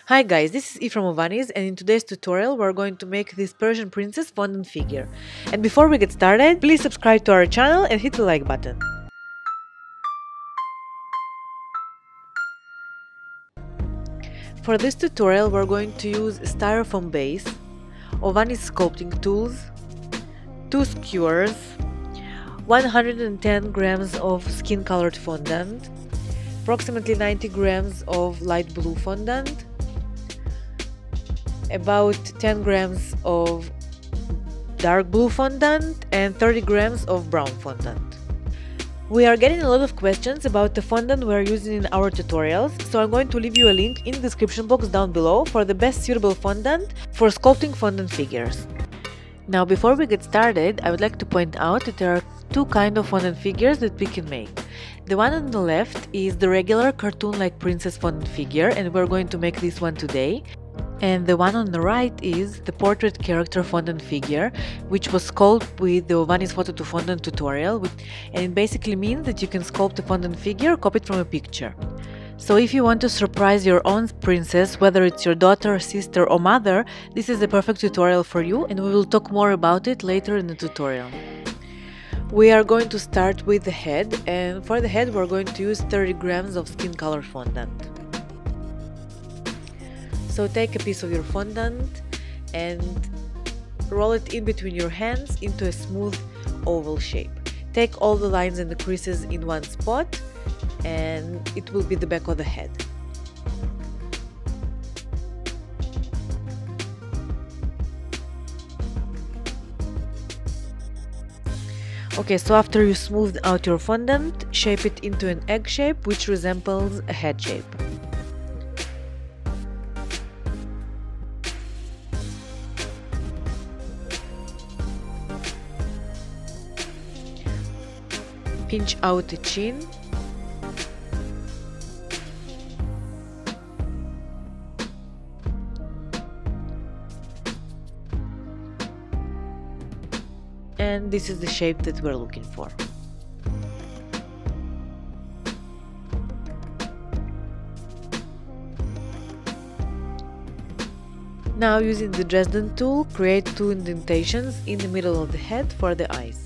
Hi guys, this is E from Ovaniz, and in today's tutorial we're going to make this Persian princess fondant figure. And before we get started, please subscribe to our channel and hit the like button. For this tutorial we're going to use a styrofoam base, Ovaniz sculpting tools, 2 skewers, 110 grams of skin colored fondant, approximately 90 grams of light blue fondant, about 10 grams of dark blue fondant and 30 grams of brown fondant. We are getting a lot of questions about the fondant we are using in our tutorials, so I'm going to leave you a link in the description box down below for the best suitable fondant for sculpting fondant figures. Now before we get started, I would like to point out that there are two kinds of fondant figures that we can make. The one on the left is the regular cartoon-like princess fondant figure, and we're going to make this one today. And the one on the right is the portrait character fondant figure, which was sculpted with the Ovaniz photo to fondant tutorial, and it basically means that you can sculpt a fondant figure copied from a picture. So if you want to surprise your own princess, whether it's your daughter, sister or mother, this is the perfect tutorial for you, and we will talk more about it later in the tutorial. We are going to start with the head, and for the head we're going to use 30 grams of skin color fondant. So take a piece of your fondant and roll it in between your hands into a smooth oval shape. Take all the lines and the creases in one spot, and it will be the back of the head. Okay, so after you smooth out your fondant, shape it into an egg shape which resembles a head shape. Pinch out the chin. And this is the shape that we're looking for. Now, using the Dresden tool, create 2 indentations in the middle of the head for the eyes.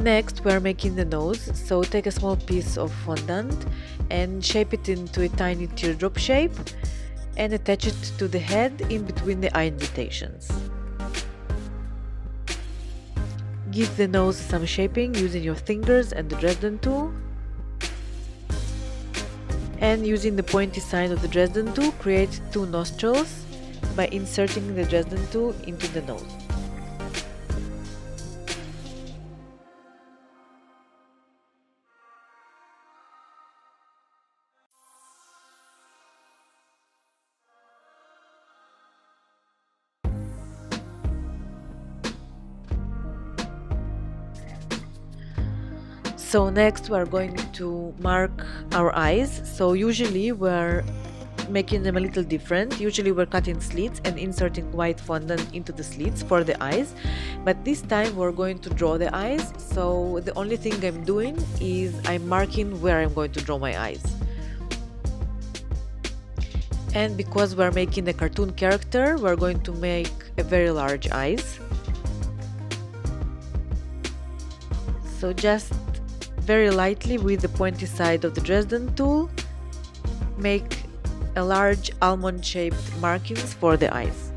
Next, we are making the nose, so take a small piece of fondant and shape it into a tiny teardrop shape and attach it to the head in between the eye indentations. Give the nose some shaping using your fingers and the Dresden tool. And using the pointy side of the Dresden tool, create 2 nostrils by inserting the Dresden tool into the nose. So next we are going to mark our eyes. So usually we're making them a little different. Usually we're cutting slits and inserting white fondant into the slits for the eyes, but this time we're going to draw the eyes. So the only thing I'm doing is I'm marking where I'm going to draw my eyes. And because we're making a cartoon character, we're going to make a very large eyes. So just very lightly with the pointy side of the Dresden tool, make a large almond shaped markings for the eyes.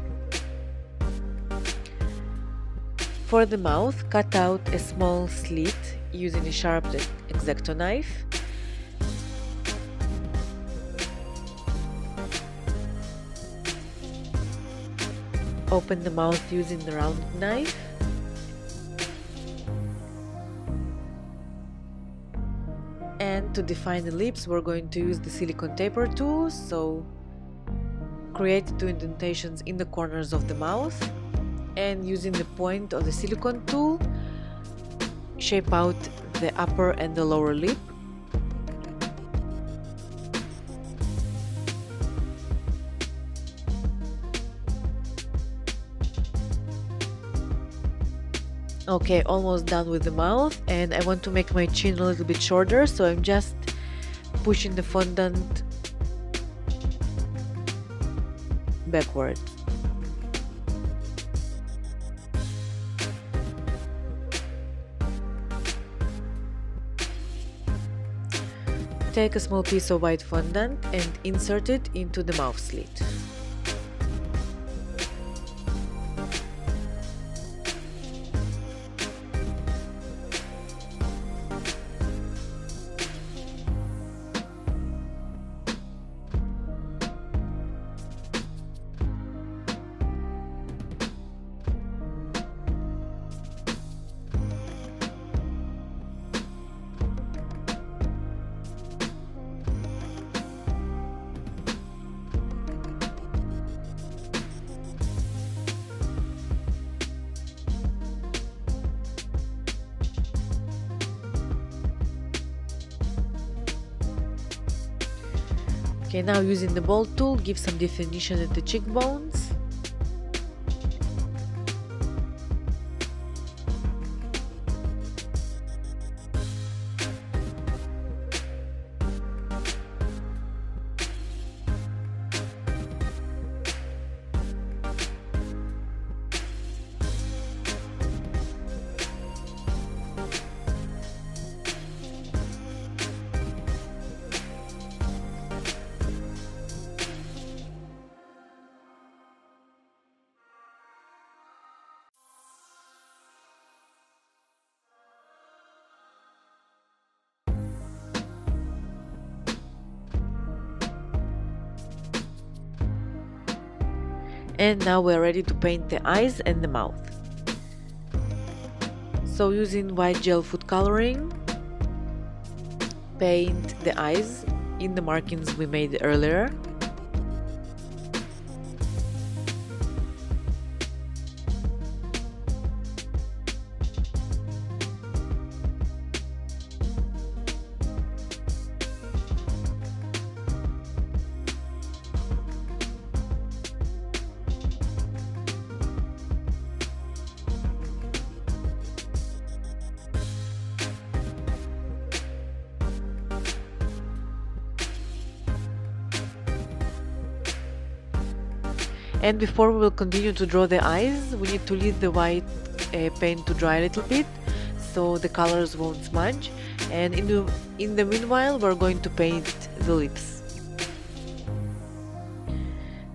For the mouth, cut out a small slit using a sharp X-Acto knife. Open the mouth using the round knife. And to define the lips, we're going to use the silicone taper tool, so create 2 indentations in the corners of the mouth, and using the point of the silicone tool, shape out the upper and the lower lip. Okay, almost done with the mouth, and I want to make my chin a little bit shorter, so I'm just pushing the fondant backward. Take a small piece of white fondant and insert it into the mouth slit. Okay, now using the bold tool, give some definition at the cheekbones. And now we're ready to paint the eyes and the mouth. So using white gel food coloring, paint the eyes in the markings we made earlier. And before we will continue to draw the eyes, we need to leave the white paint to dry a little bit so the colors won't smudge. And in the meanwhile, we're going to paint the lips.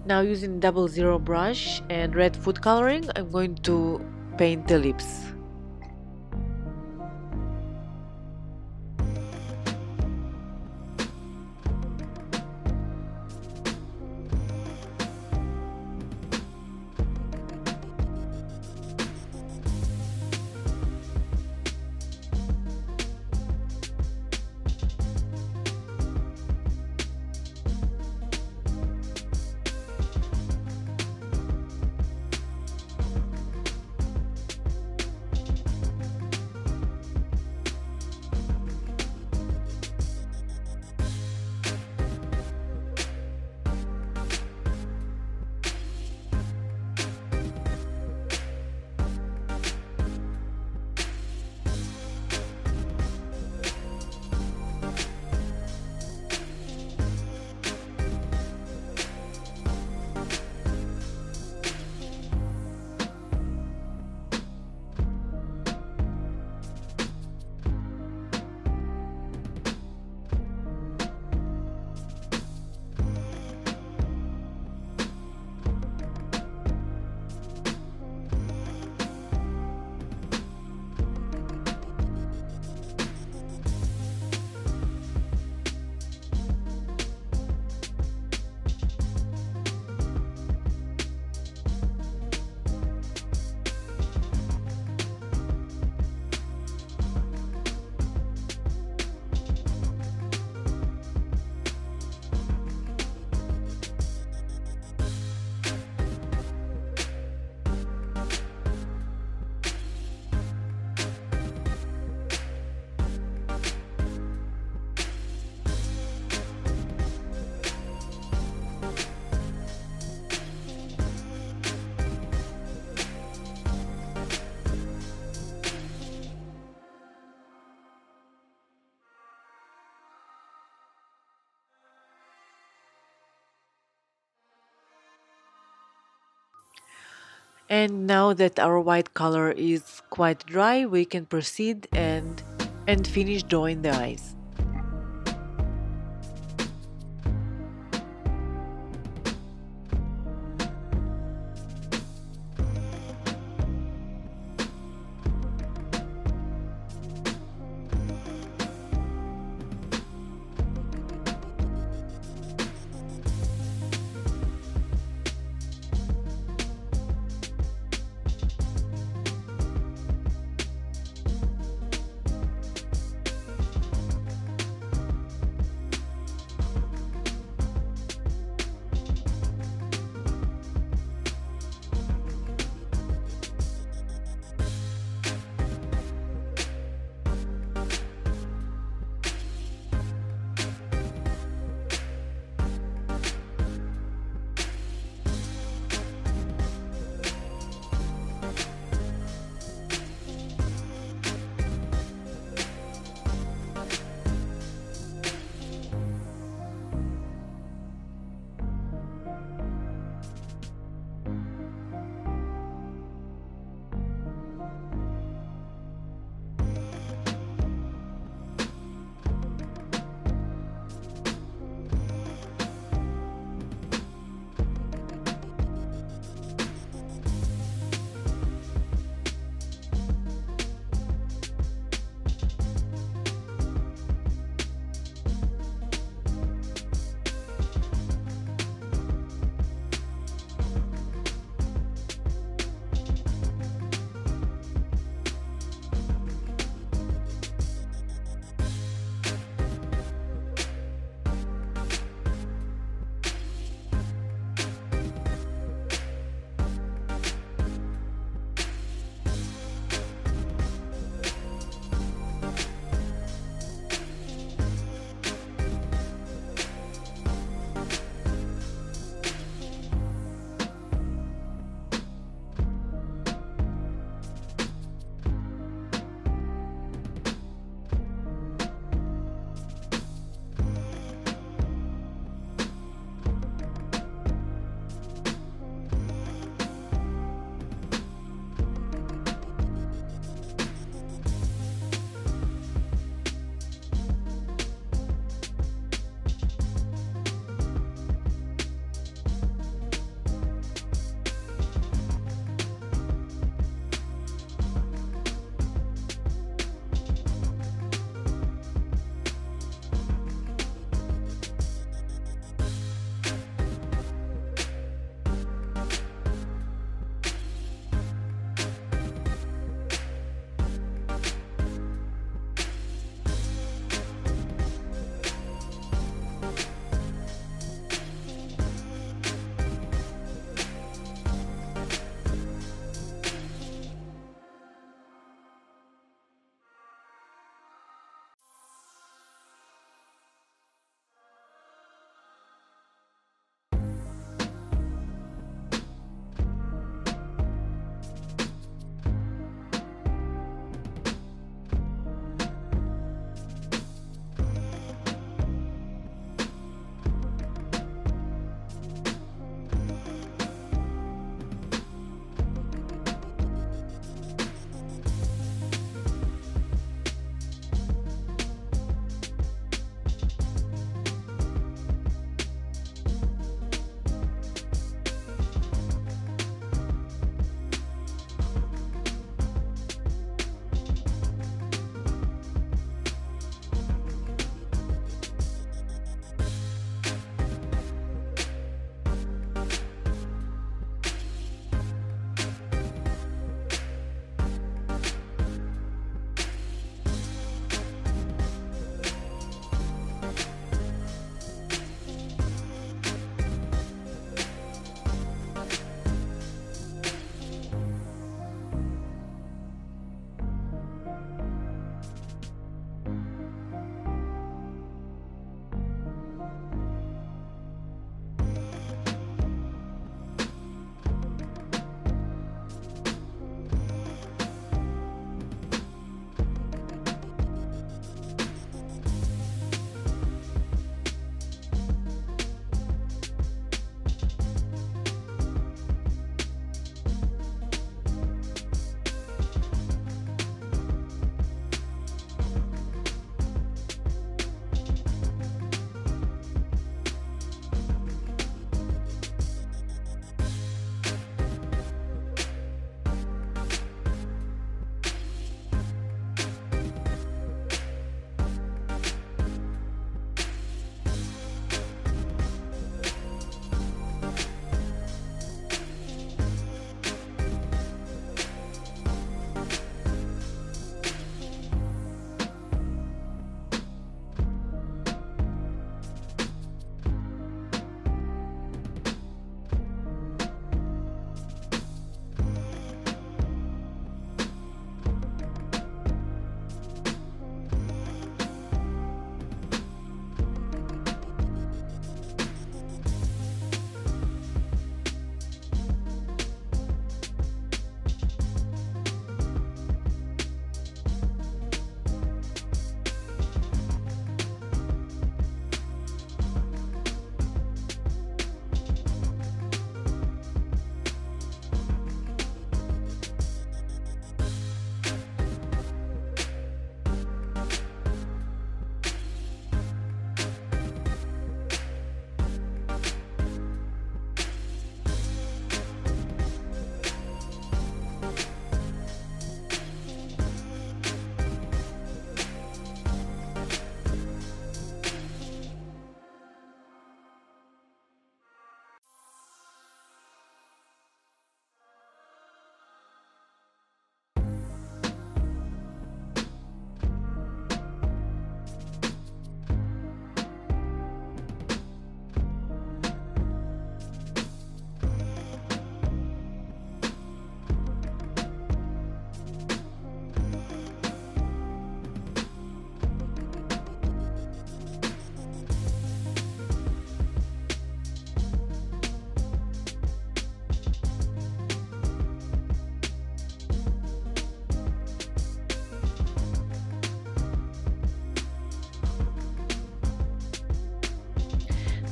Now using 00 brush and red food coloring, I'm going to paint the lips. And now that our white color is quite dry, we can proceed and finish drawing the eyes.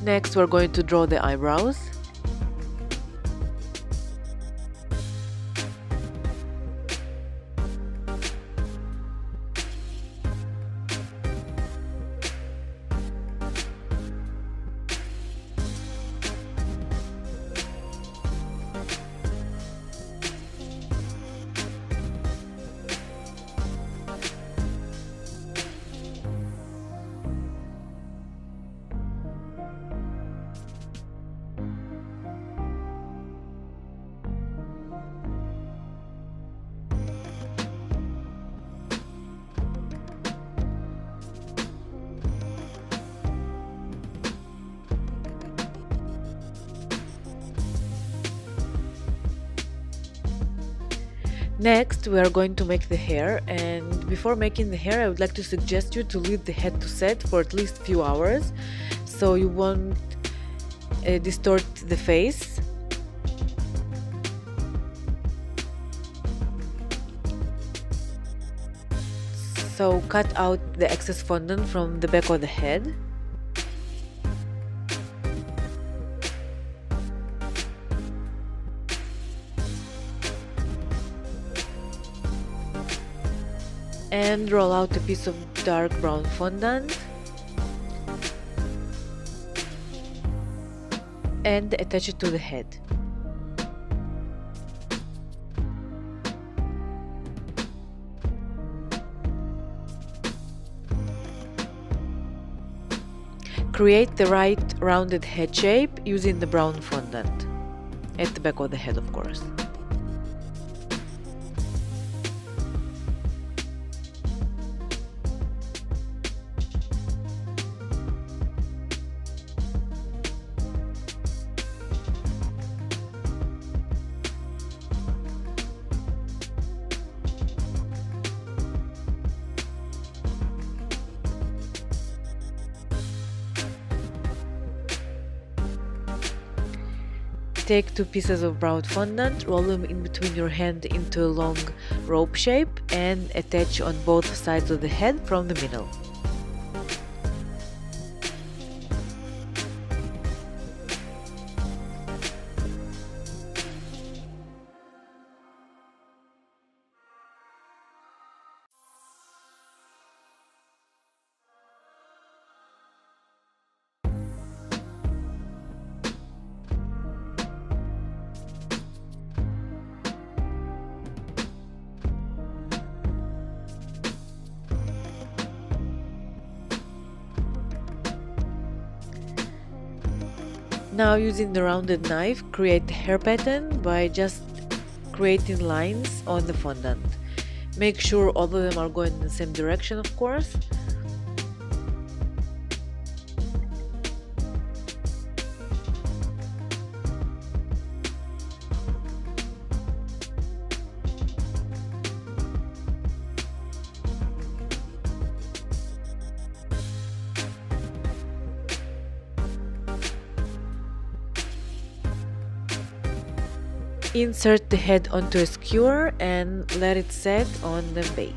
Next, we're going to draw the eyebrows. Next, we are going to make the hair, and before making the hair, I would like to suggest you to leave the head to set for at least a few hours, so you won't distort the face. So cut out the excess fondant from the back of the head. And roll out a piece of dark brown fondant and attach it to the head. Create the right rounded head shape using the brown fondant at the back of the head, of course. Take two pieces of brown fondant, roll them in between your hand into a long rope shape and attach on both sides of the head from the middle. Now, using the rounded knife, create the hair pattern by just creating lines on the fondant. Make sure all of them are going in the same direction, of course. Insert the head onto a skewer and let it set on the base.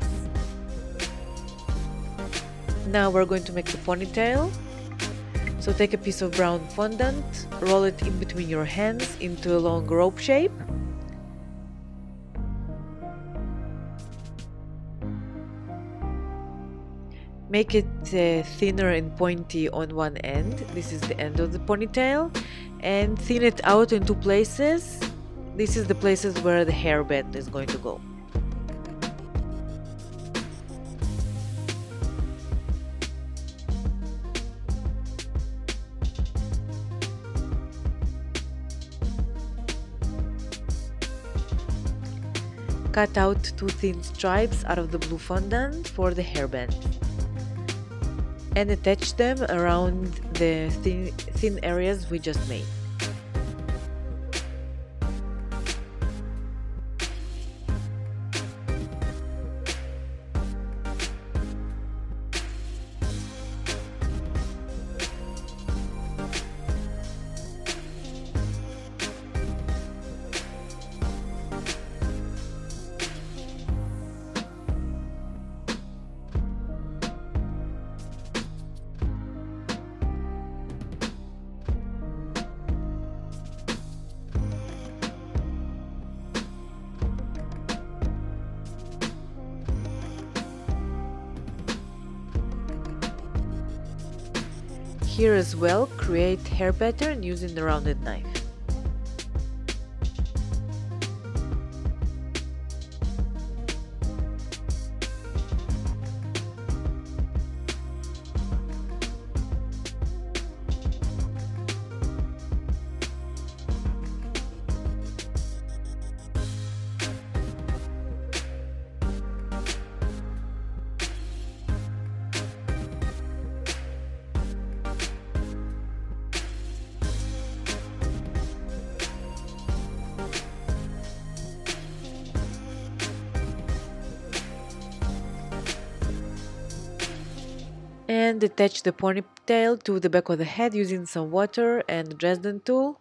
Now we're going to make the ponytail. So take a piece of brown fondant, roll it in between your hands into a long rope shape. Make it thinner and pointy on one end. This is the end of the ponytail. And thin it out in two places. This is the places where the hairband is going to go. Cut out two thin stripes out of the blue fondant for the hairband and attach them around the thin areas we just made. Here as well, create hair pattern using the rounded knife. And attach the ponytail to the back of the head using some water and the Dresden tool.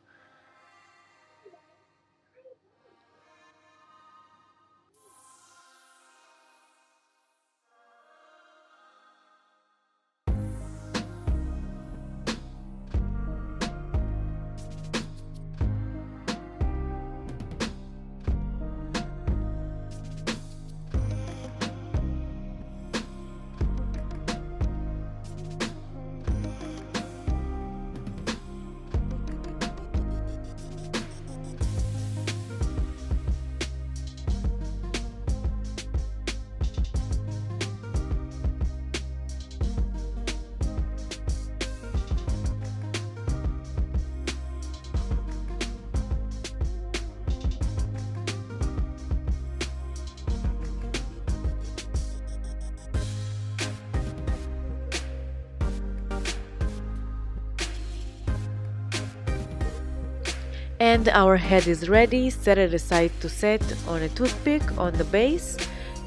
And our head is ready. Set it aside to set on a toothpick on the base,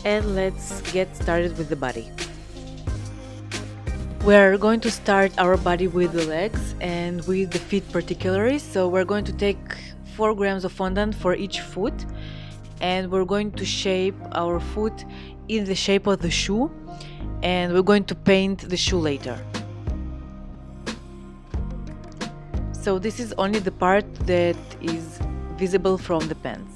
and let's get started with the body. We're going to start our body with the legs and with the feet particularly. So we're going to take 4 grams of fondant for each foot, and we're going to shape our foot in the shape of the shoe, and we're going to paint the shoe later. So this is only the part that is visible from the pants.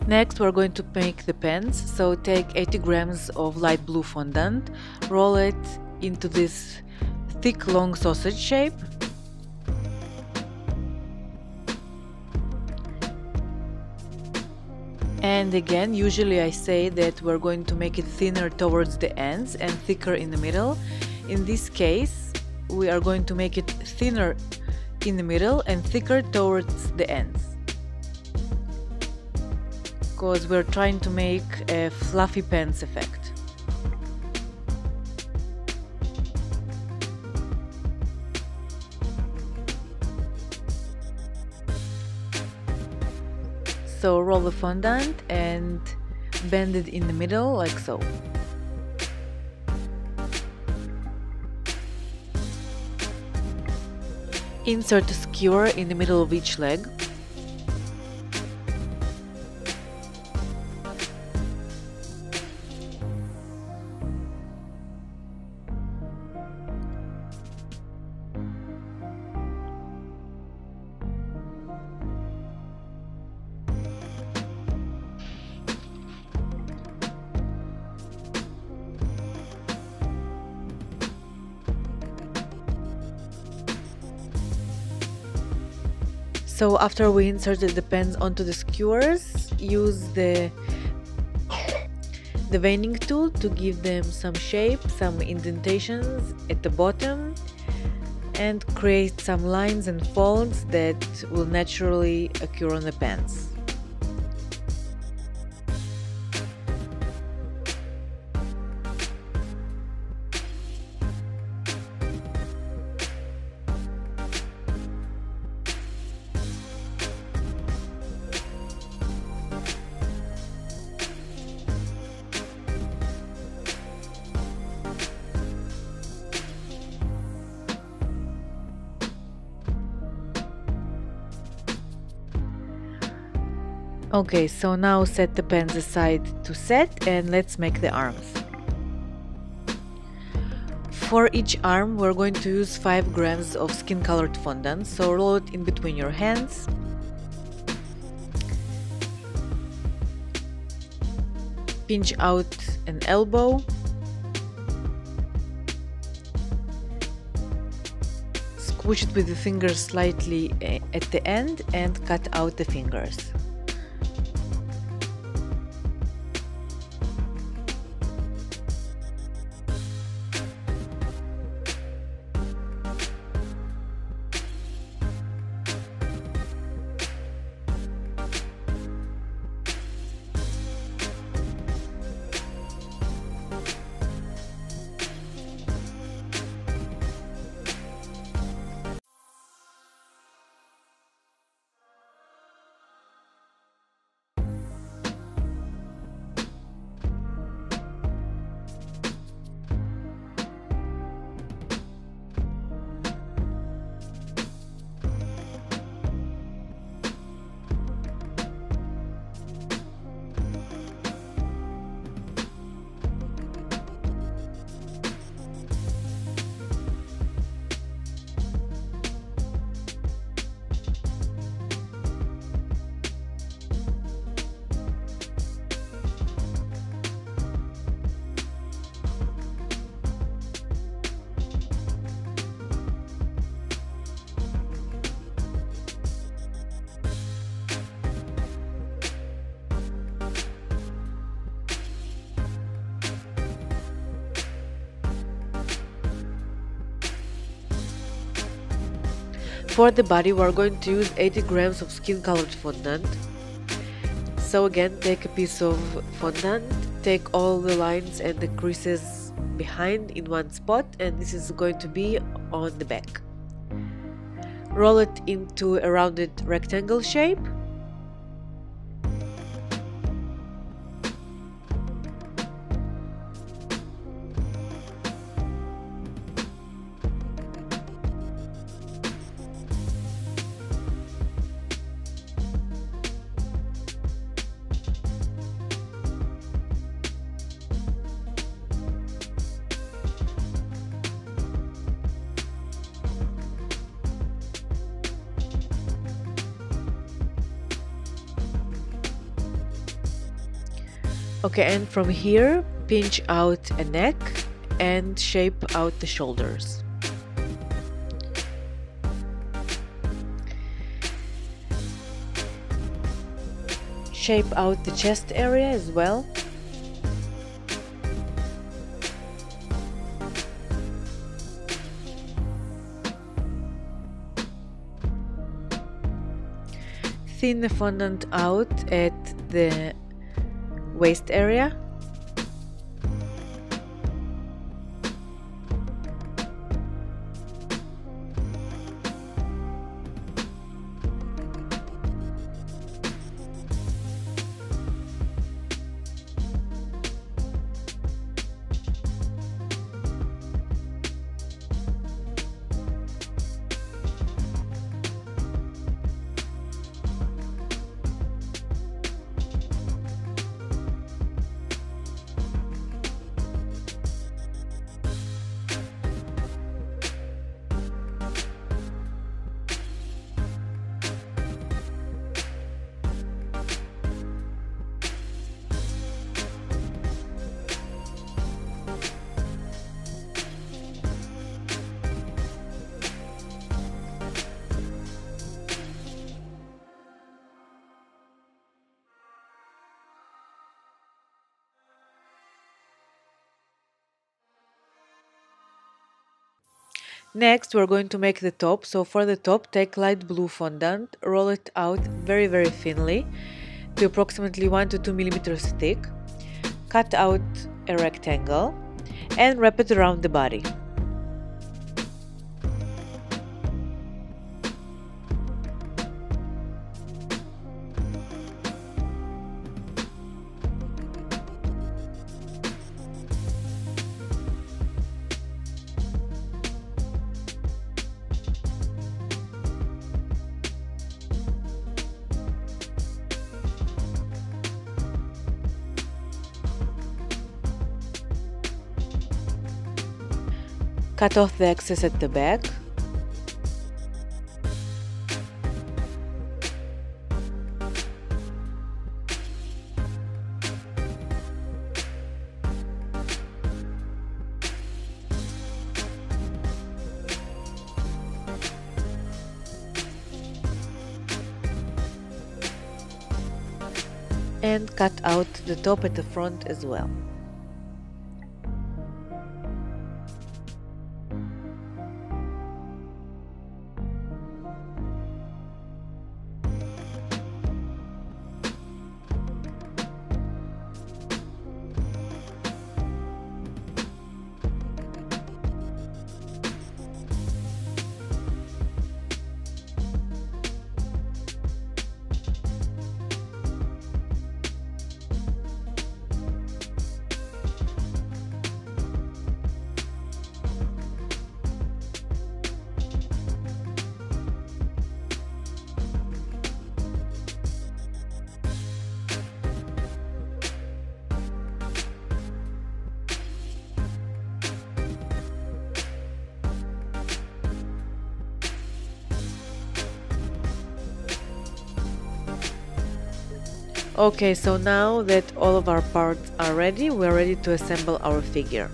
Next, we're going to make the pants. So take 80 grams of light blue fondant, roll it into this thick long sausage shape, and again, usually I say that we're going to make it thinner towards the ends and thicker in the middle. In this case, we are going to make it thinner in the middle and thicker towards the ends, because we're trying to make a fluffy pants effect. So roll the fondant and bend it in the middle like so. Insert a skewer in the middle of each leg. So after we inserted the pens onto the skewers, use the veining tool to give them some shape, some indentations at the bottom, and create some lines and folds that will naturally occur on the pens. Okay, so now set the pens aside to set and let's make the arms. For each arm we're going to use 5 grams of skin colored fondant, so roll it in between your hands. Pinch out an elbow. Squish it with the fingers slightly at the end and cut out the fingers. For the body we're going to use 80 grams of skin colored fondant. So again, take a piece of fondant, take all the lines and the creases behind in one spot, and this is going to be on the back. Roll it into a rounded rectangle shape. Okay, and from here, pinch out a neck and shape out the shoulders. Shape out the chest area as well. Thin the fondant out at the waist area. Next, we're going to make the top. So for the top, take light blue fondant, roll it out very thinly to approximately 1 to 2 millimeters thick, cut out a rectangle, and wrap it around the body. Cut off the excess at the back. And cut out the top at the front as well. Okay, so now that all of our parts are ready, we're ready to assemble our figure.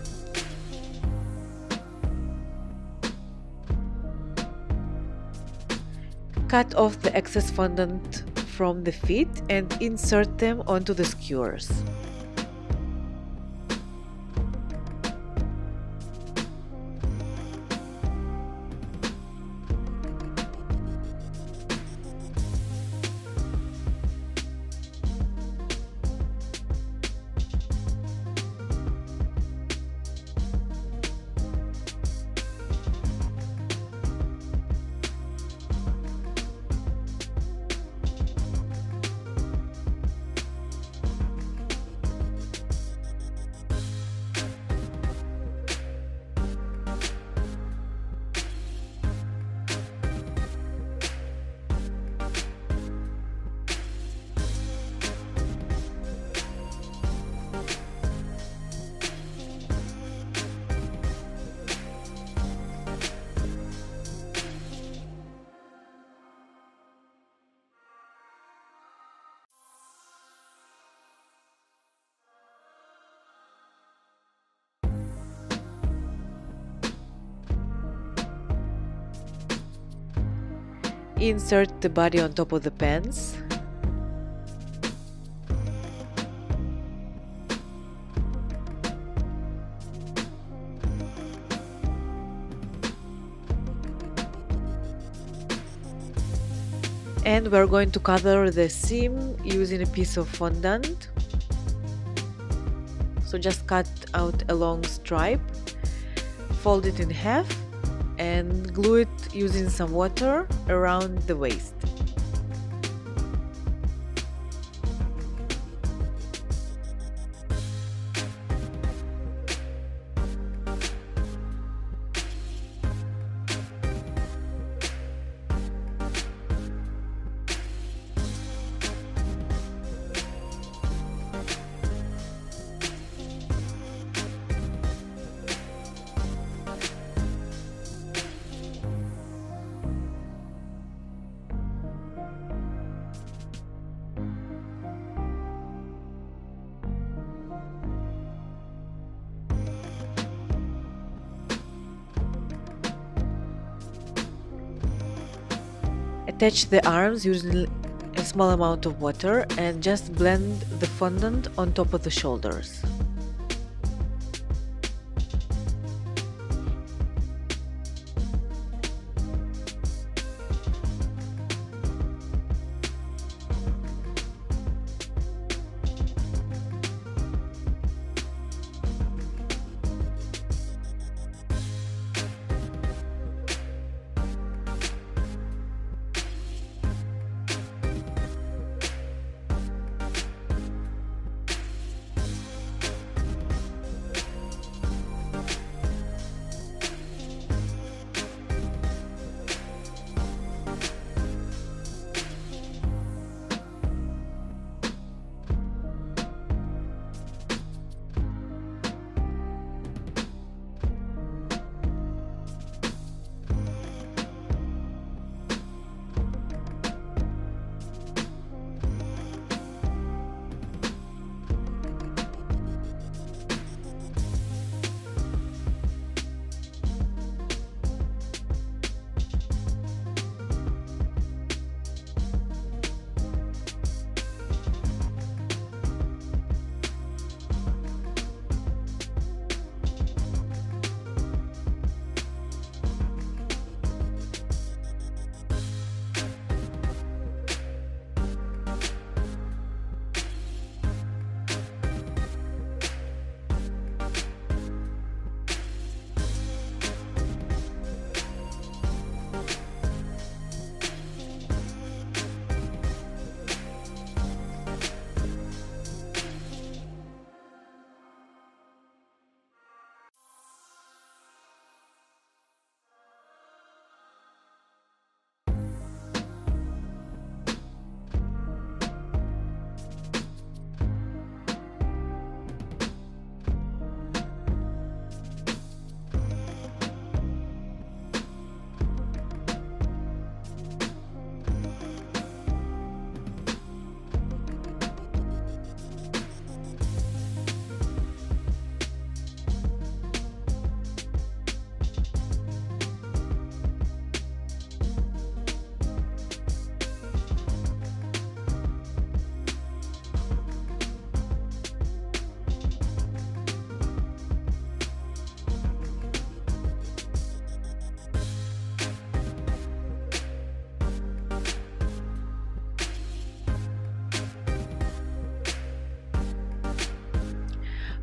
Cut off the excess fondant from the feet and insert them onto the skewers. Insert the body on top of the pants. And we're going to cover the seam using a piece of fondant. So just cut out a long stripe, fold it in half, and glue it using some water around the waist. Attach the arms using a small amount of water and just blend the fondant on top of the shoulders.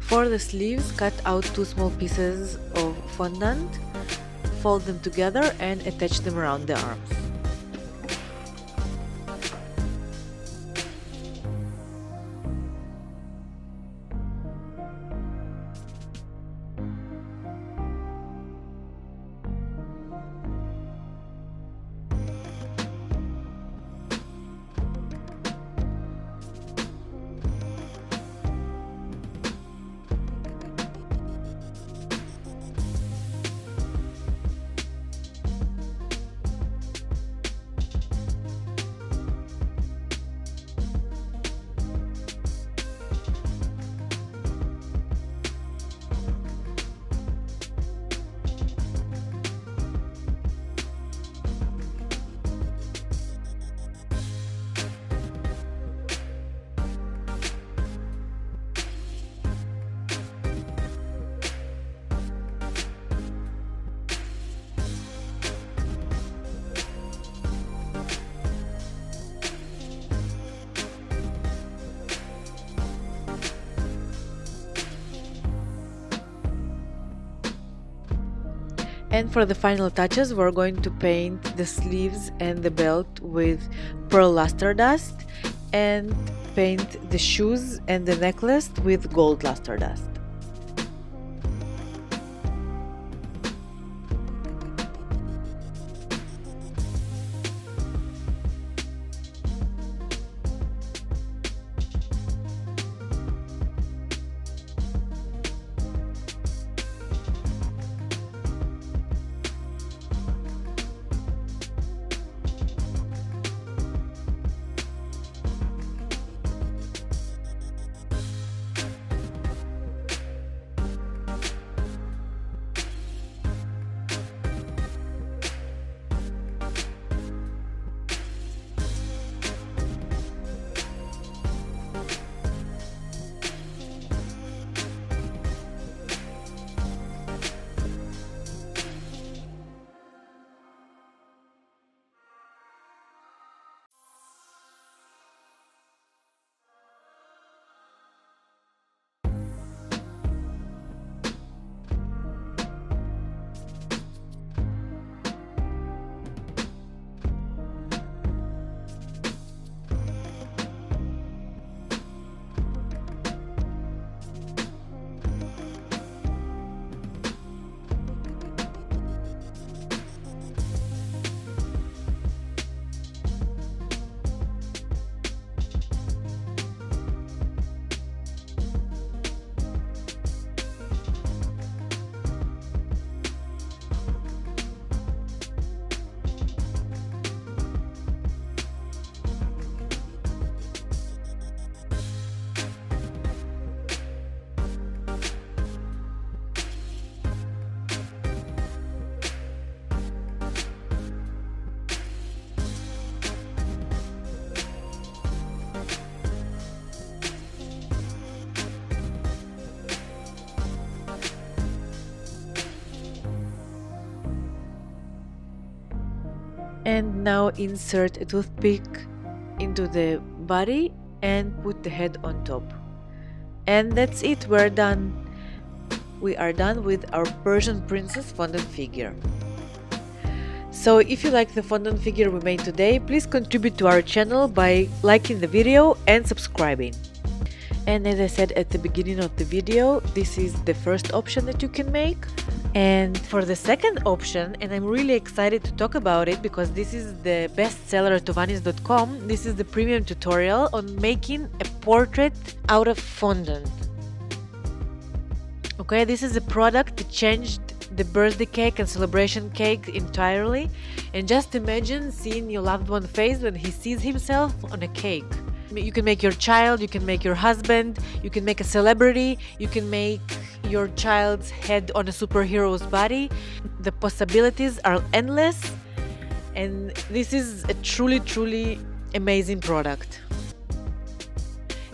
For the sleeves, cut out 2 small pieces of fondant, fold them together and attach them around the arms. And for the final touches, we're going to paint the sleeves and the belt with pearl luster dust and paint the shoes and the necklace with gold luster dust. And now insert a toothpick into the body and put the head on top. And that's it, we're done. We are done with our Persian princess fondant figure. So if you like the fondant figure we made today, please contribute to our channel by liking the video and subscribing. And as I said at the beginning of the video, this is the first option that you can make. And for the second option, and I'm really excited to talk about it because this is the bestseller at Ovaniz.com, this is the premium tutorial on making a portrait out of fondant. Okay, this is a product that changed the birthday cake and celebration cake entirely. And just imagine seeing your loved one's face when he sees himself on a cake. You can make your child, you can make your husband, you can make a celebrity, you can make your child's head on a superhero's body. The possibilities are endless, and this is a truly amazing product.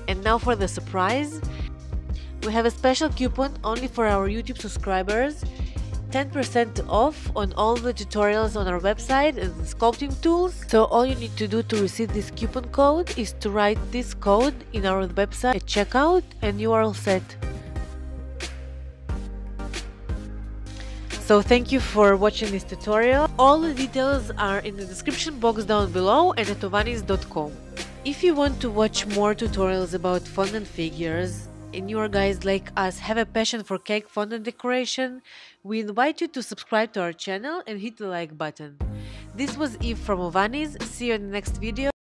And now for the surprise, we have a special coupon only for our YouTube subscribers. 10% off on all the tutorials on our website and the sculpting tools. So all you need to do to receive this coupon code is to write this code in our website at checkout and you are all set. So thank you for watching this tutorial. All the details are in the description box down below and at ovaniz.com. If you want to watch more tutorials about fondant figures and you guys like us have a passion for cake fondant decoration, we invite you to subscribe to our channel and hit the like button. This was Eve from Ovaniz. See you in the next video.